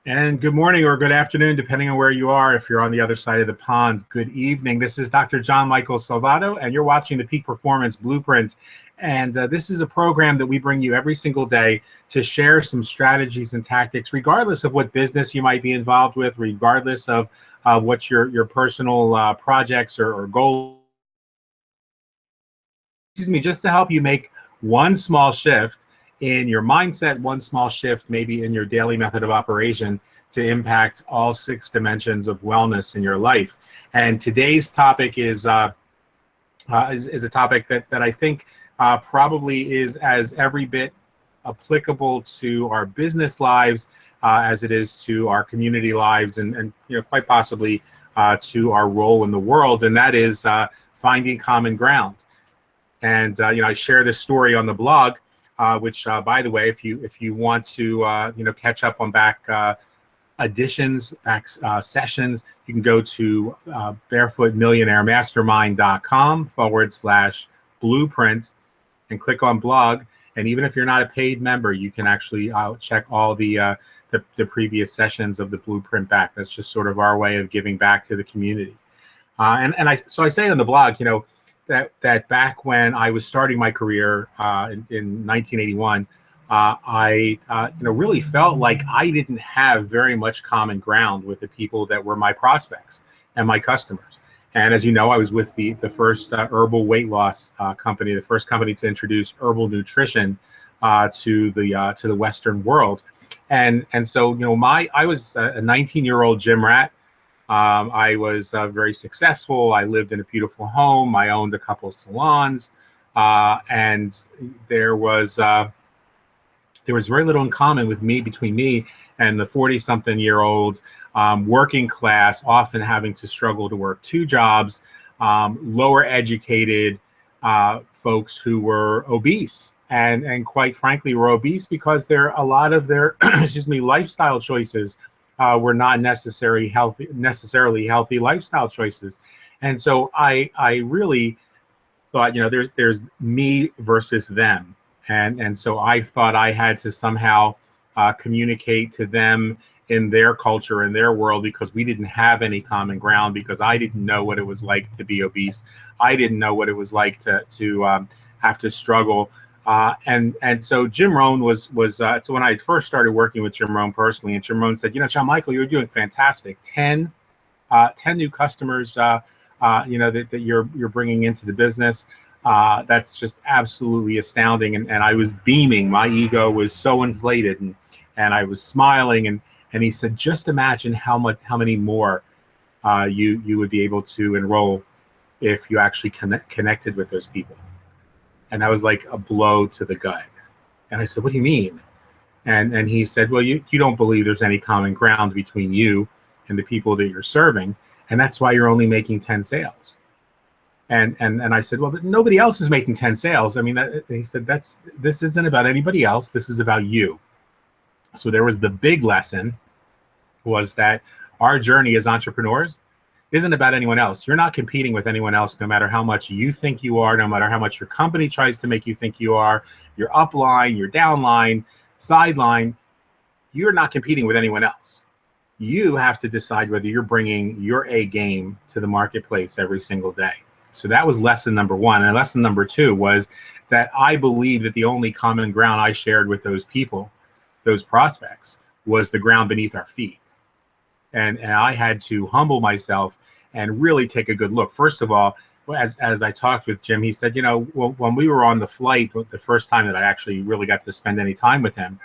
And good morning or good afternoon, depending on where you are. If you're on the other side of the pond, good evening. This is Dr. John Michael Salvato, and you're watching the Peak Performance Blueprint. And this is a program that we bring you every single day to share some strategies and tactics, regardless of what business you might be involved with, regardless of what your personal projects or goals. Excuse me, just to help you make one small shift in your mindset, one small shift maybe in your daily method of operation to impact all 6 dimensions of wellness in your life. And today's topic is a topic that I think probably is as every bit applicable to our business lives as it is to our community lives, and quite possibly to our role in the world, and that is finding common ground. And I share this story on the blog, which, by the way, if you want to catch up on back editions, back sessions, you can go to Barefoot Millionaire Mastermind.com/blueprint and click on blog. And even if you're not a paid member, you can actually check all the previous sessions of the blueprint back. That's just sort of our way of giving back to the community. And I say on the blog, that back when I was starting my career in 1981, I really felt like I didn't have very much common ground with the people that were my prospects and my customers. And as you know, I was with the first herbal weight loss company, the first company to introduce herbal nutrition to the Western world. And so I was a 19-year-old gym rat. I was very successful. I lived in a beautiful home. I owned a couple of salons, and there was very little in common between me and the 40-something-year-old working class, often having to struggle to work 2 jobs, lower educated folks who were obese, and quite frankly were obese because a lot of their lifestyle choices were not necessarily healthy lifestyle choices. And so I really thought, there's me versus them. And so I thought I had to somehow communicate to them in their culture, in their world, because we didn't have any common ground, because I didn't know what it was like to be obese. I didn't know what it was like to have to struggle. And so Jim Rohn was so when I first started working with Jim Rohn personally, and Jim Rohn said, John Michael, you're doing fantastic. 10 new customers, that you're bringing into the business. That's just absolutely astounding. And I was beaming. My ego was so inflated, and I was smiling. And he said, just imagine how many more you would be able to enroll if you actually connected with those people. And that was like a blow to the gut. And I said, what do you mean? And he said, well, you don't believe there's any common ground between you and the people that you're serving. And that's why you're only making 10 sales. And I said, well, but nobody else is making 10 sales. I mean, he said, this isn't about anybody else. This is about you. So there was the big lesson, was that our journey as entrepreneurs isn't about anyone else. You're not competing with anyone else, no matter how much you think you are, no matter how much your company tries to make you think you are, your upline, your downline, sideline. You're not competing with anyone else. You have to decide whether you're bringing your A game to the marketplace every single day. So that was lesson number 1. And lesson number 2 was that I believe that the only common ground I shared with those people, those prospects, was the ground beneath our feet. And I had to humble myself and really take a good look. First of all, as I talked with Jim, he said, when we were on the flight, the first time that I actually really got to spend any time with him,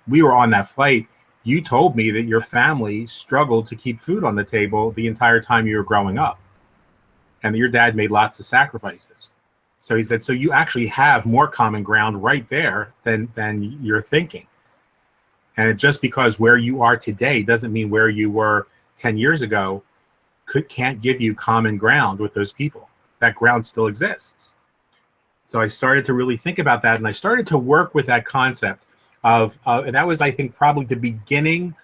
we were on that flight. You told me that your family struggled to keep food on the table the entire time you were growing up, and that your dad made lots of sacrifices. So he said, so you actually have more common ground right there than you're thinking. And just because where you are today doesn't mean where you were 10 years ago can't give you common ground with those people. That ground still exists. So I started to really think about that, and I started to work with that concept of that was, I think, probably the beginning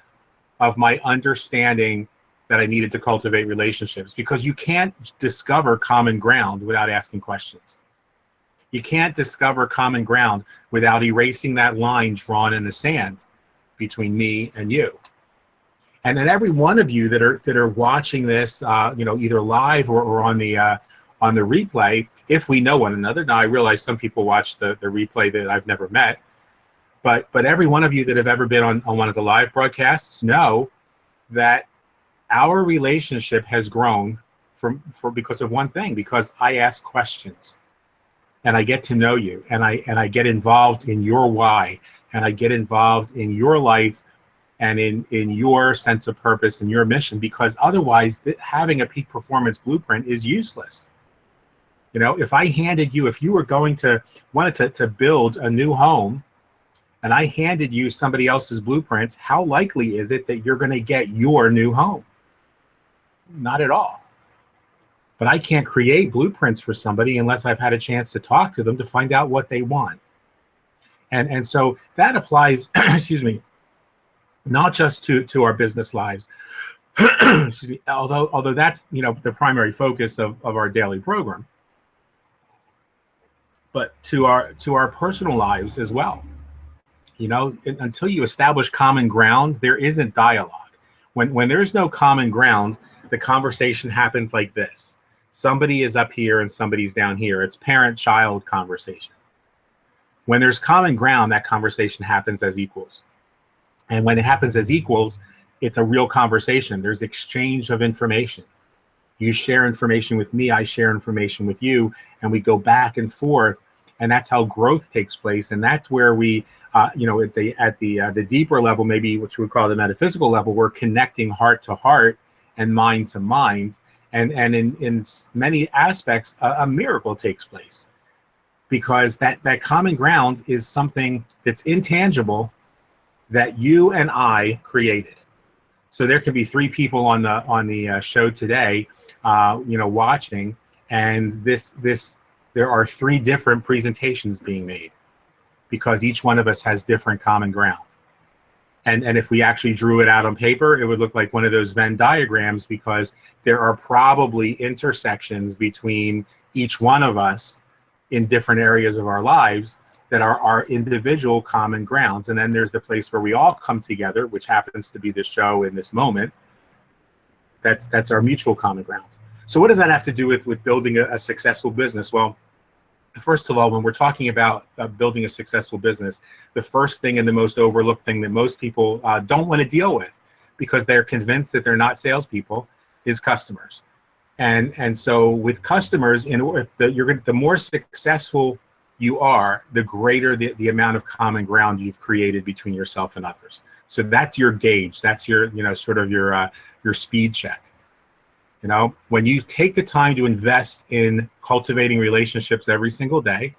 of my understanding that I needed to cultivate relationships, because you can't discover common ground without asking questions. You can't discover common ground without erasing that line drawn in the sand between me and you. And then every one of you that are watching this, either live or on the replay, if we know one another. Now I realize some people watch the replay that I've never met, but every one of you that have ever been on one of the live broadcasts know that our relationship has grown because of one thing, because I ask questions and I get to know you, and I get involved in your why, and I get involved in your life and in your sense of purpose and your mission, because otherwise having a peak performance blueprint is useless. If you were wanted to build a new home and I handed you somebody else's blueprints, how likely is it that you're going to get your new home? Not at all. But I can't create blueprints for somebody unless I've had a chance to talk to them to find out what they want. And so that applies, excuse me, not just to our business lives, excuse me, although that's the primary focus of our daily program, but to our personal lives as well. Until you establish common ground, there isn't dialogue. When there's no common ground, the conversation happens like this. Somebody is up here and somebody's down here. It's parent-child conversation. When there's common ground, that conversation happens as equals. And when it happens as equals, it's a real conversation. There's exchange of information. You share information with me, I share information with you, and we go back and forth, and that's how growth takes place. And that's where we, at the deeper level, maybe what you would call the metaphysical level, we're connecting heart to heart and mind to mind. And in many aspects, a miracle takes place, because that common ground is something that's intangible that you and I created. So there could be 3 people on the show today, watching, and there are 3 different presentations being made, because each one of us has different common ground. And if we actually drew it out on paper, it would look like one of those Venn diagrams, because there are probably intersections between each one of us in different areas of our lives that are our individual common grounds. And then there's the place where we all come together, which happens to be the show in this moment. That's our mutual common ground. So what does that have to do with building a successful business? Well, first of all, when we're talking about building a successful business, the first thing and the most overlooked thing that most people don't want to deal with, because they're convinced that they're not salespeople, is customers. And so with customers, the more successful you are, the greater the amount of common ground you've created between yourself and others. So that's your gauge. That's your sort of your speed check. When you take the time to invest in cultivating relationships every single day,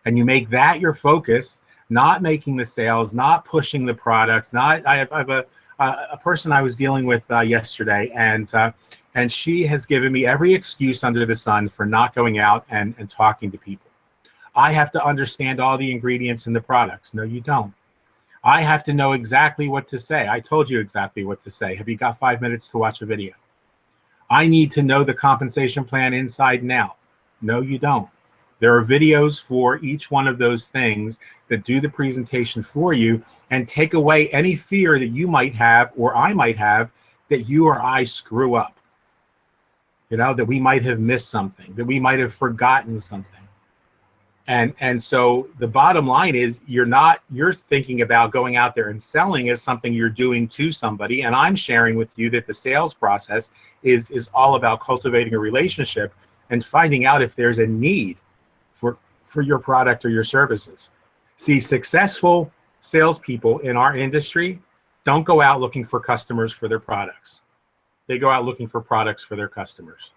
and you make that your focus, not making the sales, not pushing the products, I have a person I was dealing with yesterday, and she has given me every excuse under the sun for not going out and talking to people. I have to understand all the ingredients in the products. No, you don't. I have to know exactly what to say. I told you exactly what to say. Have you got 5 minutes to watch a video? I need to know the compensation plan inside and out. No, you don't. There are videos for each one of those things that do the presentation for you and take away any fear that you might have or I might have that you or I screw up. That we might have missed something, that we might have forgotten something. And so the bottom line is you're thinking about going out there and selling as something you're doing to somebody. And I'm sharing with you that the sales process is all about cultivating a relationship and finding out if there's a need for your product or your services. See, successful salespeople in our industry don't go out looking for customers for their products. They go out looking for products for their customers.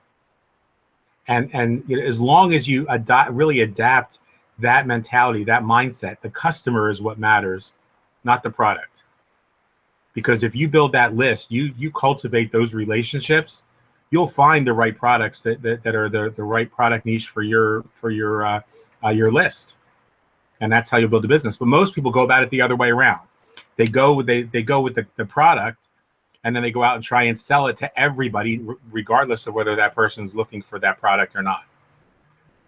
And as long as you really adapt that mentality, that mindset, the customer is what matters, not the product. Because if you build that list, you cultivate those relationships, you'll find the right products that are the right product niche for your list. And that's how you build a business. But most people go about it the other way around. They go with the product, and then they go out and try and sell it to everybody, regardless of whether that person's looking for that product or not.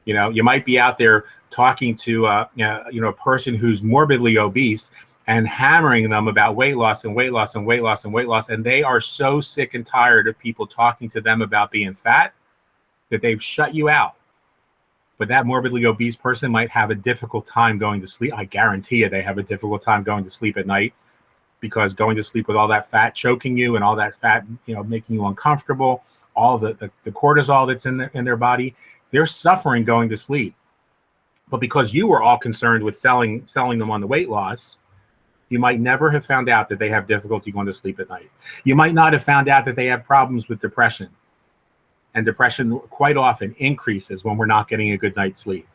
You might be out there talking to a person who's morbidly obese, and hammering them about weight loss and weight loss and weight loss and weight loss. And they are so sick and tired of people talking to them about being fat that they've shut you out. But that morbidly obese person might have a difficult time going to sleep. I guarantee you they have a difficult time going to sleep at night, because going to sleep with all that fat choking you and all that fat, making you uncomfortable, all the cortisol that's in their body, they're suffering going to sleep. But because you were all concerned with selling them on the weight loss, you might never have found out that they have difficulty going to sleep at night. You might not have found out that they have problems with depression. And depression quite often increases when we're not getting a good night's sleep.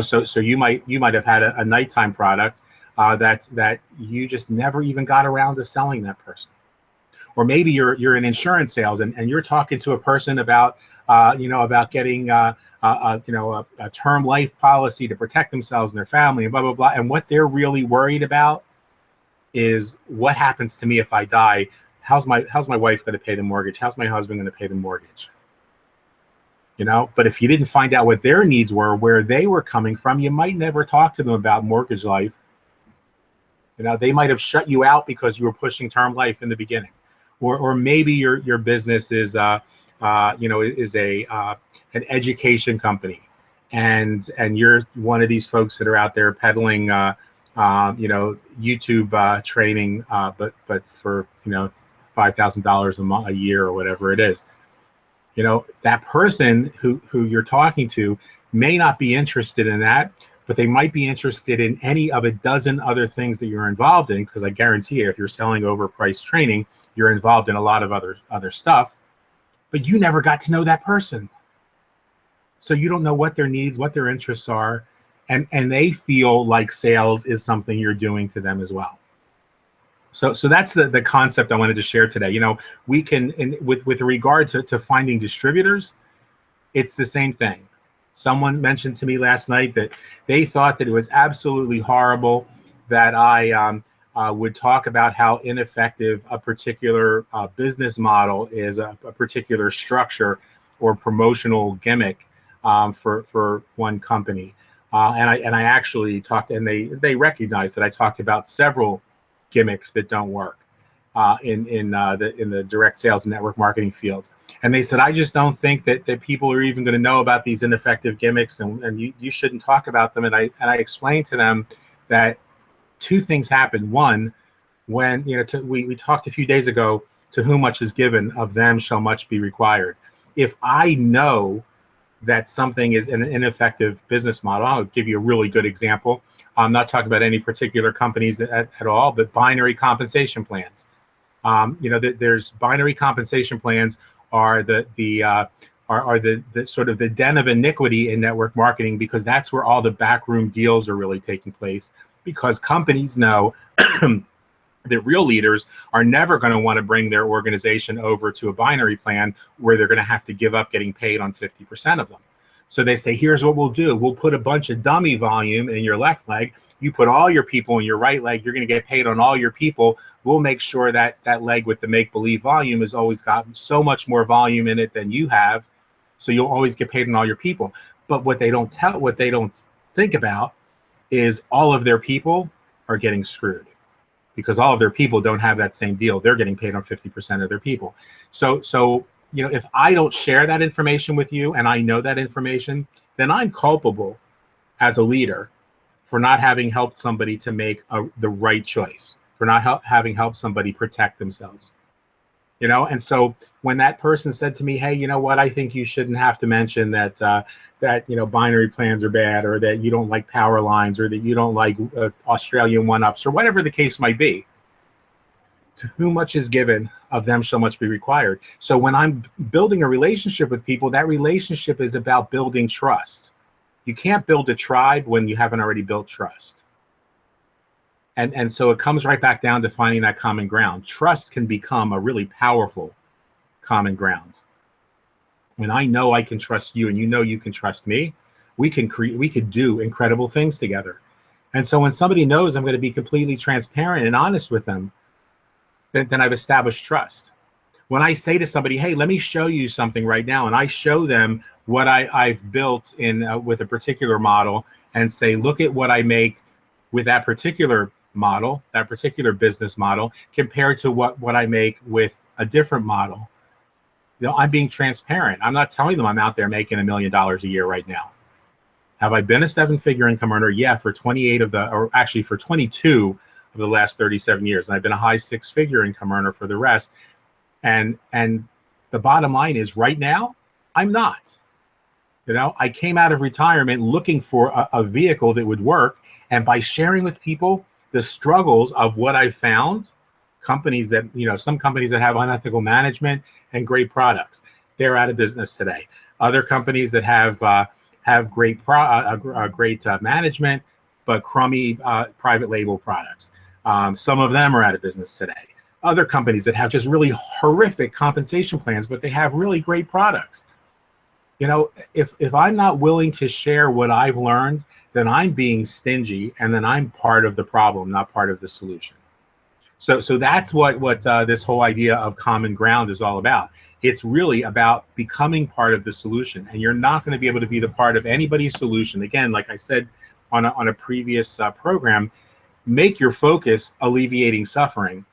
So you might have had a nighttime product that you just never even got around to selling that person. Or maybe you're in insurance sales and you're talking to a person about getting a term life policy to protect themselves and their family and blah blah blah. And what they're really worried about is, what happens to me if I die? How's my wife going to pay the mortgage? How's my husband going to pay the mortgage? But if you didn't find out what their needs were, where they were coming from, you might never talk to them about mortgage life. They might have shut you out because you were pushing term life in the beginning, or maybe your business is an education company, and you're one of these folks that are out there peddling YouTube training, but for $5,000 a year or whatever it is. That person who you're talking to may not be interested in that, but they might be interested in any of a dozen other things that you're involved in, because I guarantee you, if you're selling overpriced training, you're involved in a lot of other stuff, but you never got to know that person. So you don't know what their needs, what their interests are, and they feel like sales is something you're doing to them as well. So that's the concept I wanted to share today. We can, with regard to finding distributors, it's the same thing. Someone mentioned to me last night that they thought that it was absolutely horrible that I would talk about how ineffective a particular business model is, a particular structure or promotional gimmick for one company. And I actually talked, and they recognized that I talked about several gimmicks that don't work in the direct sales and network marketing field. And they said, I just don't think that people are even going to know about these ineffective gimmicks, and you shouldn't talk about them. And I explained to them that two things happened. One, when we talked a few days ago, to whom much is given, of them shall much be required. If I know that something is an ineffective business model, I'll give you a really good example. I'm not talking about any particular companies at all, but binary compensation plans. There's binary compensation plans are the sort of the den of iniquity in network marketing, because that's where all the backroom deals are really taking place, because companies know that real leaders are never going to want to bring their organization over to a binary plan where they're going to have to give up getting paid on 50% of them. So they say, here's what we'll do. We'll put a bunch of dummy volume in your left leg. You put all your people in your right leg. You're going to get paid on all your people. We'll make sure that that leg with the make-believe volume has always got so much more volume in it than you have. So you'll always get paid on all your people. But what they don't think about is all of their people are getting screwed, because all of their people don't have that same deal. They're getting paid on 50% of their people. So if I don't share that information with you, and I know that information, then I'm culpable as a leader for not having helped somebody to make the right choice, for not having helped somebody protect themselves. And so when that person said to me, hey, you know what, I think you shouldn't have to mention that binary plans are bad, or that you don't like power lines, or that you don't like Australian one-ups, or whatever the case might be, to whom much is given, of them shall much be required. So when I'm building a relationship with people, that relationship is about building trust. You can't build a tribe when you haven't already built trust. And so it comes right back down to finding that common ground. Trust can become a really powerful common ground. When I know I can trust you and you can trust me, we could do incredible things together. And so when somebody knows I'm going to be completely transparent and honest with them, then I've established trust. When I say to somebody, hey, let me show you something right now, and I show them what I've built with a particular model, and say, look at what I make with that particular model, that particular business model, compared to what I make with a different model. I'm being transparent. I'm not telling them I'm out there making $1 million a year right now. Have I been a 7-figure income earner? Yeah, for 22 of the last 37 years. And I've been a high 6-figure income earner for the rest. And the bottom line is right now, I'm not. I came out of retirement looking for a vehicle that would work. And by sharing with people the struggles of what I found, companies that, some companies that have unethical management and great products, they're out of business today. Other companies that have great management, but crummy private label products. Some of them are out of business today. Other companies that have just really horrific compensation plans, but they have really great products. If I'm not willing to share what I've learned, then I'm being stingy, and then I'm part of the problem, not part of the solution. So that's what this whole idea of common ground is all about. It's really about becoming part of the solution, and you're not going to be able to be the part of anybody's solution. Again, like I said on a previous program, make your focus alleviating suffering,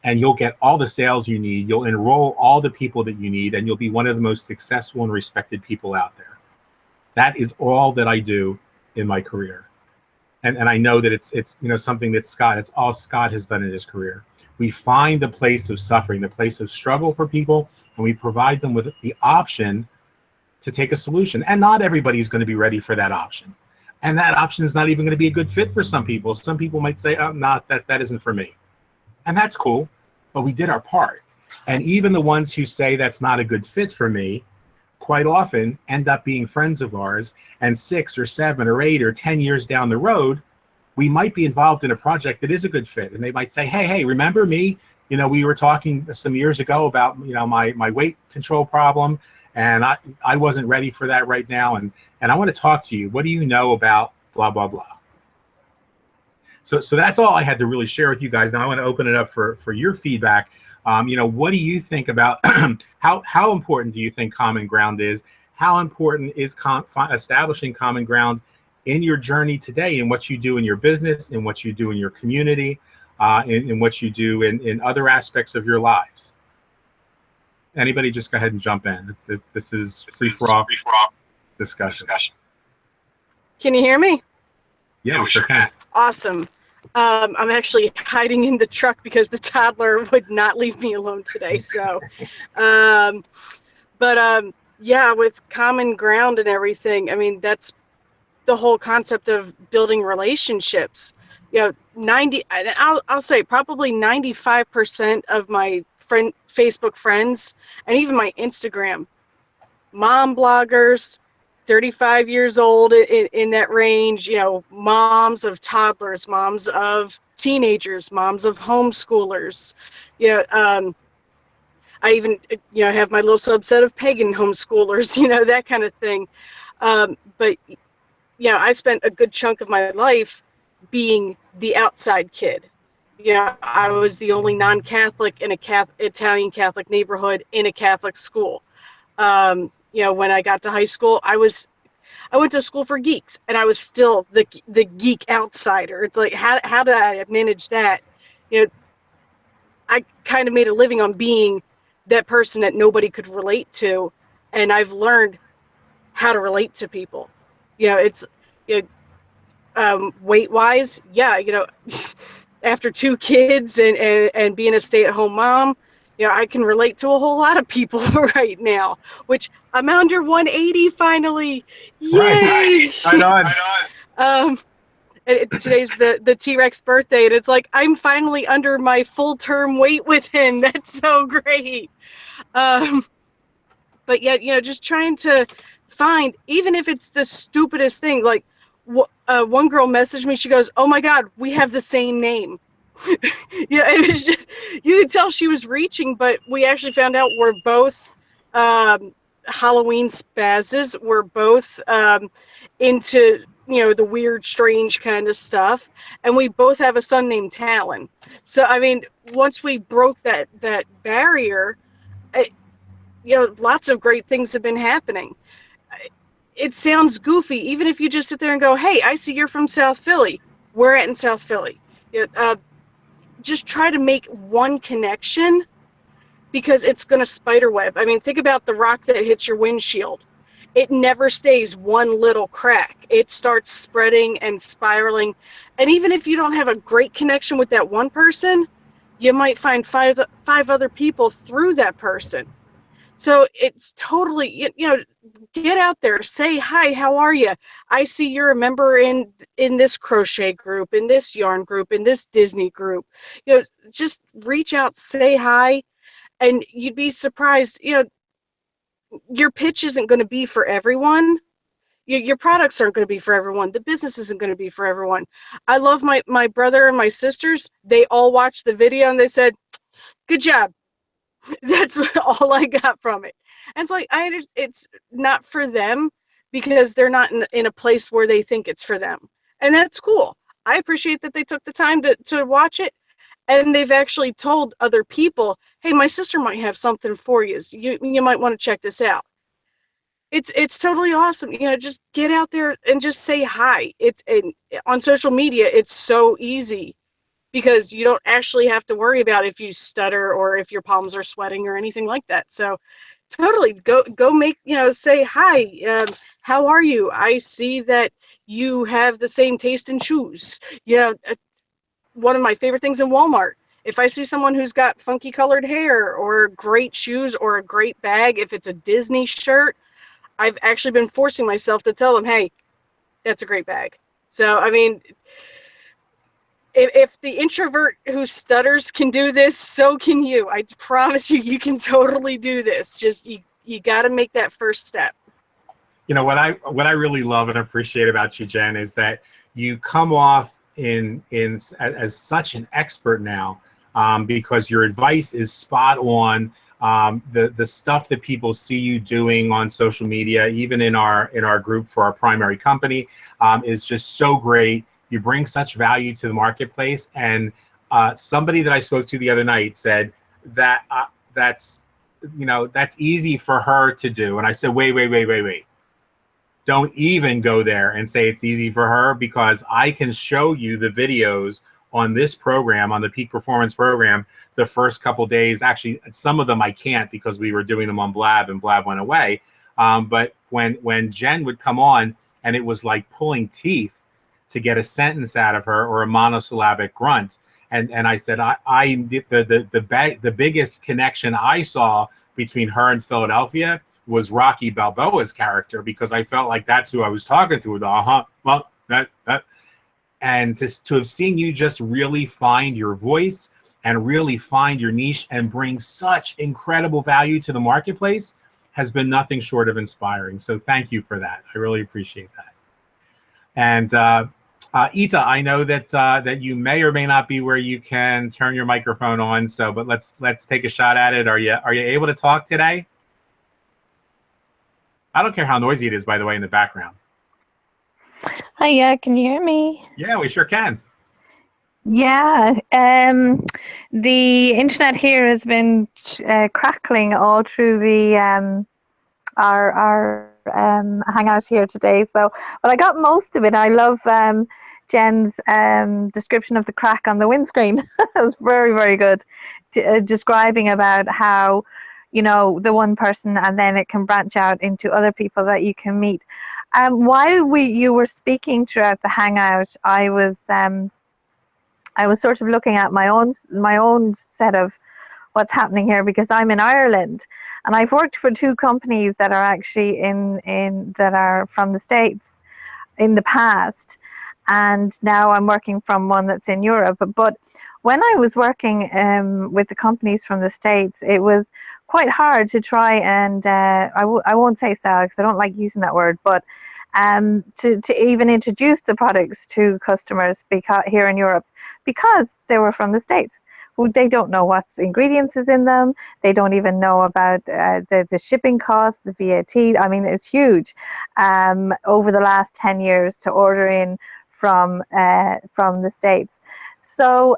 and you'll get all the sales you need. You'll enroll all the people that you need, and you'll be one of the most successful and respected people out there. That is all that I do in my career. And I know that it's something that it's all Scott has done in his career. We find the place of suffering, the place of struggle for people, and we provide them with the option to take a solution. And not everybody's going to be ready for that option. And that option is not even going to be a good fit for some people. Some people might say, oh, not that isn't for me. And that's cool, but we did our part. And even the ones who say that's not a good fit for me, quite often end up being friends of ours, and 6 or 7 or 8 or 10 years down the road, we might be involved in a project that is a good fit. And they might say, hey, remember me? We were talking some years ago about, my weight control problem, and I wasn't ready for that right now. And I want to talk to you. What do you know about blah, blah, blah? So that's all I had to really share with you guys. Now I want to open it up for your feedback. What do you think about how important do you think common ground is? How important is establishing common ground in your journey today, in what you do in your business, in what you do in your community, in what you do in other aspects of your lives? Anybody just go ahead and jump in. This is free-for-all discussion. Can you hear me? Yeah, we sure can. Awesome. I'm actually hiding in the truck because the toddler would not leave me alone today. So, yeah, with common ground and everything, I mean, that's the whole concept of building relationships. I'll say probably 95% of my Facebook friends and even my Instagram, mom bloggers, 35 years old in that range, moms of toddlers, moms of teenagers, moms of homeschoolers. I even, have my little subset of pagan homeschoolers, that kind of thing. But I spent a good chunk of my life being the outside kid. I was the only non-Catholic in a Italian Catholic neighborhood in a Catholic school. When I got to high school, I went to school for geeks, and I was still the geek outsider. It's like, how did I manage that? I kind of made a living on being that person that nobody could relate to, and I've learned how to relate to people. It's weight-wise, after 2 kids and being a stay-at-home mom, I can relate to a whole lot of people right now, which I'm under 180 finally. Yay! Right on. Today's the T-Rex birthday, and it's like I'm finally under my full-term weight with him. That's so great. But just trying to find, even if it's the stupidest thing, like one girl messaged me. She goes, "Oh my God, we have the same name." It was just, you could tell she was reaching, but we actually found out we're both Halloween spazzes. We're both into the weird, strange kind of stuff, and we both have a son named Talon. So I mean, once we broke that barrier, lots of great things have been happening. It sounds goofy, even if you just sit there and go, "Hey, I see you're from South Philly." We're at in South Philly. Just try to make one connection, because it's going to spider web. I mean, think about the rock that hits your windshield. It never stays one little crack. It starts spreading and spiraling. And even if you don't have a great connection with that one person, you might find five other people through that person. So it's totally, get out there, say hi, how are you? I see you're a member in this crochet group, in this yarn group, in this Disney group. Just reach out, say hi, and you'd be surprised. Your pitch isn't going to be for everyone. Your products aren't going to be for everyone. The business isn't going to be for everyone. I love my brother and my sisters. They all watched the video and they said, good job. That's all I got from it. And it's like, it's not for them, because they're not in a place where they think it's for them. And that's cool. I appreciate that they took the time to watch it. And they've actually told other people, hey, my sister might have something for you. You might want to check this out. It's totally awesome. Just get out there and just say hi. On social media, it's so easy, because you don't actually have to worry about if you stutter or if your palms are sweating or anything like that. So totally go make, say hi. How are you? I see that you have the same taste in shoes. One of my favorite things in Walmart, if I see someone who's got funky colored hair or great shoes or a great bag, if it's a Disney shirt, I've actually been forcing myself to tell them, hey, that's a great bag. So, I mean, if the introvert who stutters can do this, so can you. I promise you can totally do this. Just you got to make that first step. What I really love and appreciate about you, Jen, is that you come off as such an expert now, because your advice is spot on. The stuff that people see you doing on social media, even in our group for our primary company, is just so great. You bring such value to the marketplace. And somebody that I spoke to the other night said that that's easy for her to do. And I said, wait. Don't even go there and say it's easy for her, because I can show you the videos on this program, on the Peak Performance program, the first couple days. Actually, some of them I can't, because we were doing them on Blab and Blab went away. But when Jen would come on, and it was like pulling teeth to get a sentence out of her or a monosyllabic grunt. And I said, the biggest connection I saw between her and Philadelphia was Rocky Balboa's character, because I felt like that's who I was talking to. That. And to have seen you just really find your voice and really find your niche and bring such incredible value to the marketplace has been nothing short of inspiring. So thank you for that. I really appreciate that. And Ita, I know that you may or may not be where you can turn your microphone on. But let's take a shot at it. Are you able to talk today? I don't care how noisy it is, by the way, in the background. Hi, yeah, can you hear me? Yeah, we sure can. Yeah, the internet here has been crackling all through the our hangout here today. So, but I got most of it. I love Jen's description of the crack on the windscreen. It was very, very good, describing about how, the one person, and then it can branch out into other people that you can meet. While you were speaking throughout the hangout, I was sort of looking at my own set of what's happening here, because I'm in Ireland, and I've worked for two companies that are actually that are from the States in the past, and now I'm working from one that's in Europe. But when I was working with the companies from the States, it was quite hard to try and I won't say sell, because I don't like using that word, but to even introduce the products to customers here in Europe, because they were from the States. They don't know what ingredients is in them. They don't even know about the shipping costs, the VAT. I mean, it's huge over the last 10 years to order in from the States. So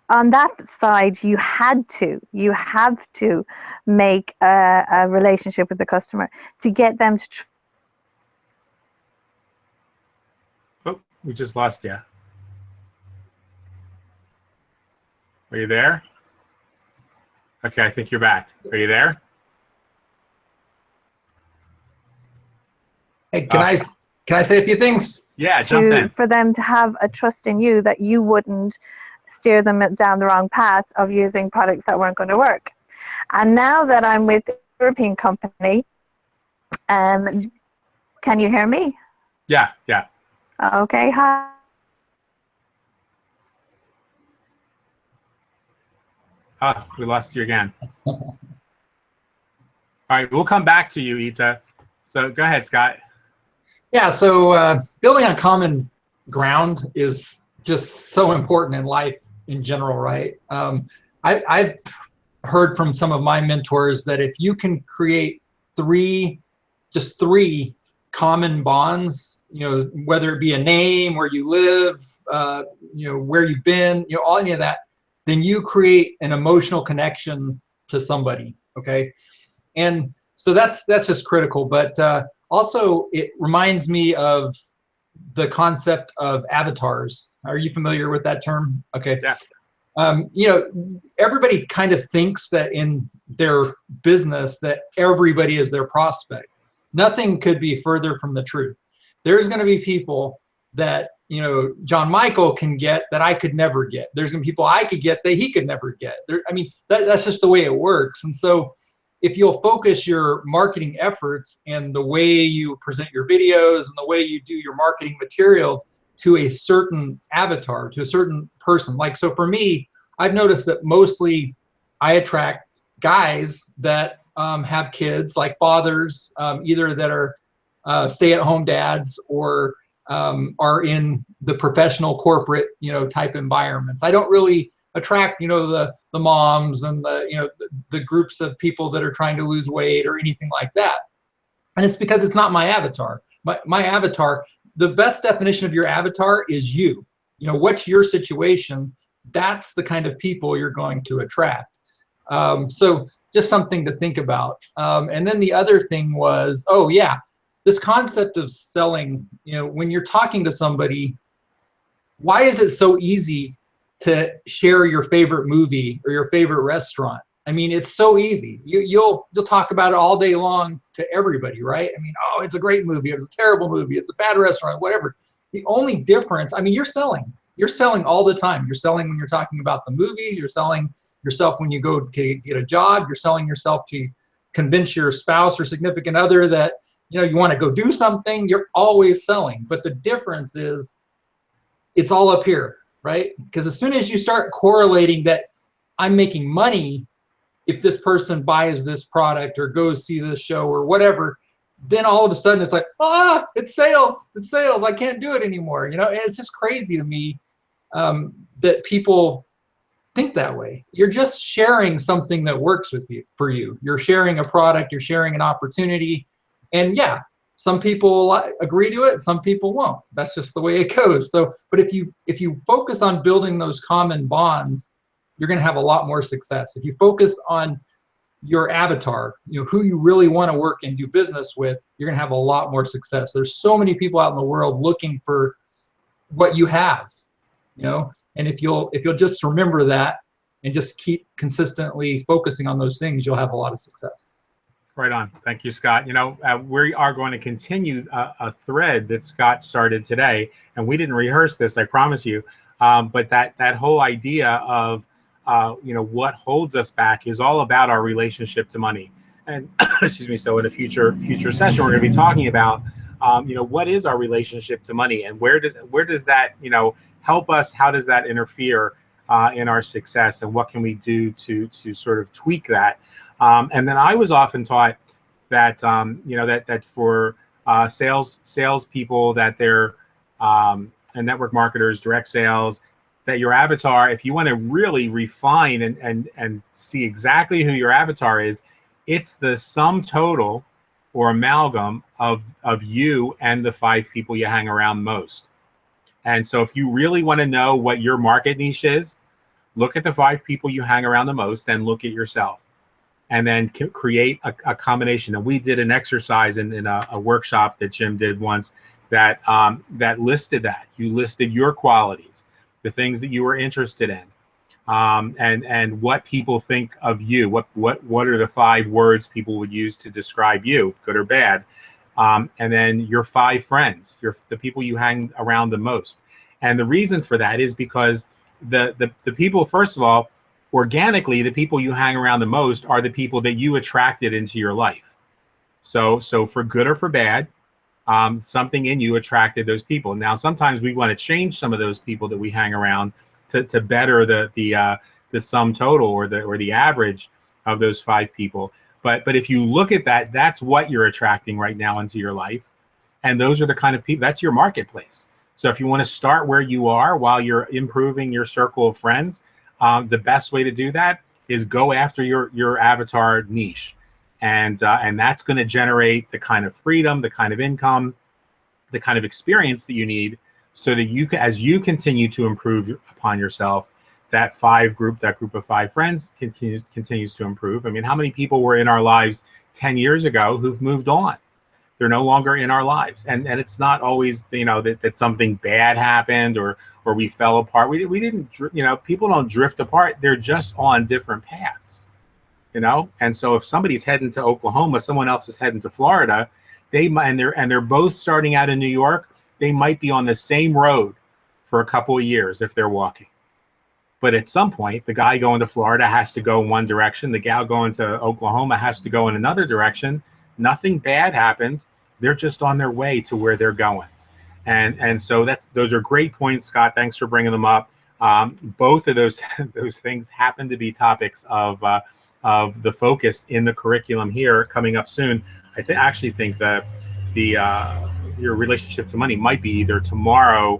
on that side, you have to make a relationship with the customer to get them to. Oh, we just lost you. Are you there? Okay, I think you're back. Are you there? Hey, can I say a few things? Yeah, jump in. For them to have a trust in you that you wouldn't steer them down the wrong path of using products that weren't going to work. And now that I'm with a European company, can you hear me? Yeah, yeah. Okay, hi. Oh, we lost you again. All right, we'll come back to you, Ita. So go ahead, Scott. Yeah, so building on common ground is just so important in life in general, right? I've heard from some of my mentors that if you can create just three common bonds, whether it be a name, where you live, where you've been, all any of that, then you create an emotional connection to somebody, okay? And so that's just critical. But also, it reminds me of the concept of avatars. Are you familiar with that term? Okay. Yeah. Everybody kind of thinks that in their business that everybody is their prospect. Nothing could be further from the truth. There's going to be people that John Michael can get that I could never get. There's going to be people I could get that he could never get. That's just the way it works. And so if you'll focus your marketing efforts and the way you present your videos and the way you do your marketing materials to a certain avatar, to a certain person. Like, so for me, I've noticed that mostly I attract guys that have kids, like fathers, either that are stay-at-home dads or are in the professional corporate, type environments. I don't really attract, the moms and the groups of people that are trying to lose weight or anything like that. And it's because it's not my avatar. My avatar, the best definition of your avatar is you. What's your situation? That's the kind of people you're going to attract. So just something to think about. And then the other thing was, this concept of selling, when you're talking to somebody, why is it so easy to share your favorite movie or your favorite restaurant? I mean, it's so easy. You'll talk about it all day long to everybody, right? I mean, oh, it's a great movie. It was a terrible movie. It's a bad restaurant, whatever. The only difference, I mean, you're selling all the time. You're selling when you're talking about the movies. You're selling yourself when you go to get a job. You're selling yourself to convince your spouse or significant other that, you want to go do something. You're always selling. But the difference is it's all up here, right? Because as soon as you start correlating that I'm making money if this person buys this product or goes see this show or whatever, then all of a sudden it's like, it's sales. I can't do it anymore. And it's just crazy to me that people think that way. You're just sharing something that works for you. You're sharing a product, you're sharing an opportunity. And yeah, some people agree to it, some people won't. That's just the way it goes. So, but if you focus on building those common bonds, you're going to have a lot more success. If you focus on your avatar, who you really want to work and do business with, you're going to have a lot more success. There's so many people out in the world looking for what you have, and if you'll just remember that and just keep consistently focusing on those things, you'll have a lot of success. Right on. Thank you, Scott. We are going to continue a thread that Scott started today, and we didn't rehearse this, I promise you. But that whole idea of what holds us back is all about our relationship to money. And excuse me. So in a future session, we're going to be talking about what is our relationship to money, and where does that help us? How does that interfere in our success, and what can we do to sort of tweak that? And then I was often taught that that for sales people, that they're and network marketers, direct sales, that your avatar, if you want to really refine and see exactly who your avatar is, it's the sum total or amalgam of you and the 5 people you hang around most. And so if you really want to know what your market niche is, look at the 5 people you hang around the most and look at yourself. And then create a combination. And we did an exercise in a workshop that Jim did once that listed that. You listed your qualities, the things that you were interested in, and what people think of you. What are the 5 words people would use to describe you, good or bad? And then your 5 friends, the people you hang around the most. And the reason for that is because the people, first of all, organically, the people you hang around the most are the people that you attracted into your life. So for good or for bad, something in you attracted those people. Now, sometimes we want to change some of those people that we hang around to better the sum total or the average of those 5 people. But if you look at that, that's what you're attracting right now into your life, and those are the kind of people. That's your marketplace. So if you want to start where you are while you're improving your circle of friends, the best way to do that is go after your avatar niche, and that's going to generate the kind of freedom, the kind of income, the kind of experience that you need, so that you can, as you continue to improve upon yourself, that group of 5 friends continues to improve. I mean, how many people were in our lives 10 years ago who've moved on? They're no longer in our lives, and it's not always, you know, that something bad happened or we fell apart. We didn't, you know, people don't drift apart. They're just on different paths, you know. And so if somebody's heading to Oklahoma, someone else is heading to Florida, they're both starting out in New York. They might be on the same road for a couple of years if they're walking. But at some point, the guy going to Florida has to go in one direction. The gal going to Oklahoma has to go in another direction. Nothing bad happened. They're just on their way to where they're going. And so those are great points, Scott. Thanks for bringing them up. Both of those things happen to be topics of the focus in the curriculum here coming up soon. I actually think that your relationship to money might be either tomorrow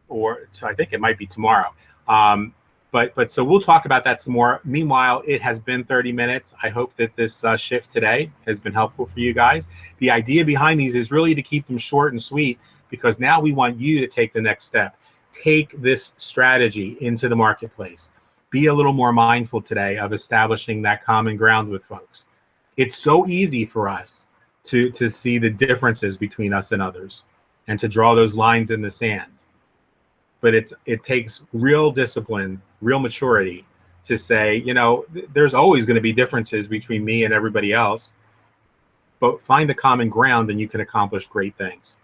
I think it might be tomorrow. But so we'll talk about that some more. Meanwhile, it has been 30 minutes. I hope that this shift today has been helpful for you guys. The idea behind these is really to keep them short and sweet, because now we want you to take the next step. Take this strategy into the marketplace. Be a little more mindful today of establishing that common ground with folks. It's so easy for us to see the differences between us and others and to draw those lines in the sand. But it takes real discipline, real maturity to say, you know, there's always going to be differences between me and everybody else, but find the common ground and you can accomplish great things.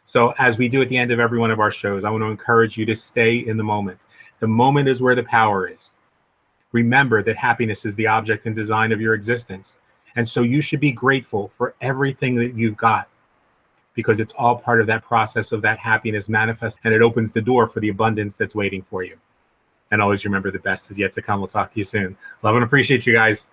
So as we do at the end of every one of our shows, I want to encourage you to stay in the moment. The moment is where the power is. Remember that happiness is the object and design of your existence. And so you should be grateful for everything that you've got, because it's all part of that process of that happiness manifest, and it opens the door for the abundance that's waiting for you. And always remember, the best is yet to come. We'll talk to you soon. Love and appreciate you guys.